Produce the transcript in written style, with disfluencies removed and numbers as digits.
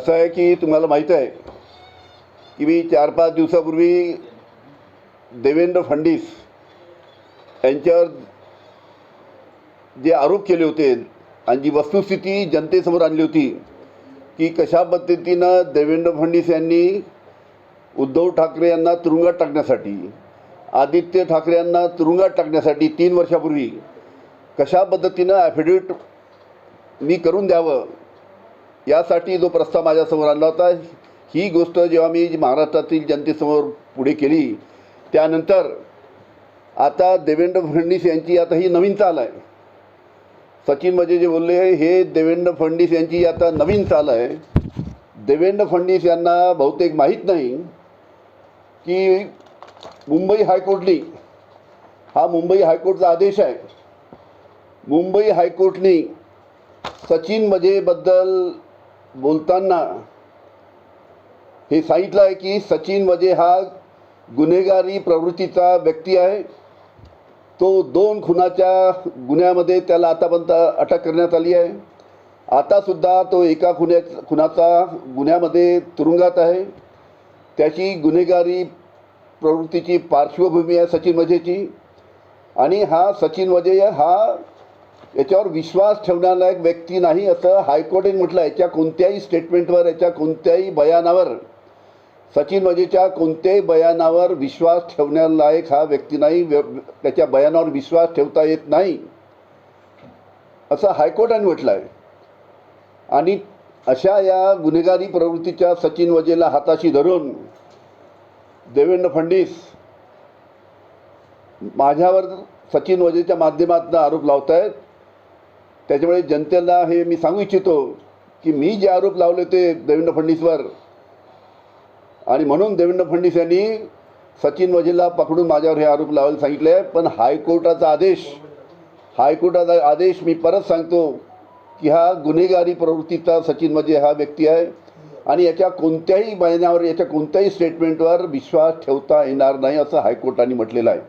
असं आहे की तुम्हाला माहीत आहे की मी 4-5 दिवसापूर्वी देवेंद्र फडणवीस यांच्यावर जे आरोप केले होते आणि जी वस्तुस्थिती जनतेसमोर आणली होती की कशा पद्धतीनं देवेंद्र फडणवीस यांनी उद्धव ठाकरे यांना तुरुंगात टाकण्यासाठी, आदित्य ठाकरे यांना तुरुंगात टाकण्यासाठी 3 वर्षापूर्वी कशा पद्धतीनं ॲफिडेविट मी करून द्यावं यासाठी जो प्रस्ताव माझ्यासमोर आणला होता, ही गोष्ट जेव्हा मी महाराष्ट्रातील जनतेसमोर पुढे केली त्यानंतर आता देवेंद्र फडणवीस यांची आता ही नवीन चाल आहे. सचिन मजे जे बोलले हे देवेंद्र फडणवीस यांची आता नवीन चाल आहे. देवेंद्र फडणवीस यांना बहुतेक माहीत नाही की मुंबई हायकोर्टने, हा मुंबई हायकोर्टचा आदेश आहे, मुंबई हायकोर्टने सचिन मजेबद्दल बोलताना हे सांगितलं आहे की सचिन मजे हा गुन्हेगारी प्रवृत्तीचा व्यक्ती आहे. तो 2 खुनाच्या गुन्ह्यामध्ये त्याला आतापर्यंत अटक करण्यात आली आहे. आतासुद्धा तो एका खुनाचा गुन्ह्यामध्ये तुरुंगात आहे. त्याची गुन्हेगारी प्रवृत्तीची पार्श्वभूमी आहे सचिन मजेची. आणि हा सचिन मजे हा याच्यावर विश्वास ठेवण्यालायक व्यक्ती नाही असं हायकोर्टाने म्हटलं आहे. याच्या कोणत्याही स्टेटमेंटवर, याच्या कोणत्याही बयानावर, सचिन मजेच्या कोणत्याही बयानावर विश्वास ठेवण्यालायक हा व्यक्ती नाही, त्याच्या बयानावर विश्वास ठेवता येत नाही असं हायकोर्टाने म्हटलं आहे. आणि अशा या गुन्हेगारी प्रवृत्तीच्या सचिन मजेला हाताशी धरून देवेंद्र फडणवीस माझ्यावर सचिन मजेच्या माध्यमातून आरोप लावत आहेत. त्याच्यामुळे जनतेला हे मी सांगू इच्छितो की मी जे आरोप लावले ते देवेंद्र फडणवीसवर, आणि म्हणून देवेंद्र फडणवीस यांनी सचिन मजेला पकडून माझ्यावर हे आरोप लावायला सांगितले आहे. पण हायकोर्टाचा आदेश मी परत सांगतो की हा गुन्हेगारी प्रवृत्तीचा सचिन मजे हा व्यक्ती आहे आणि याच्या कोणत्याही बयानावर, याच्या कोणत्याही स्टेटमेंटवर विश्वास ठेवता येणार नाही असं हायकोर्टाने म्हटलेलं आहे.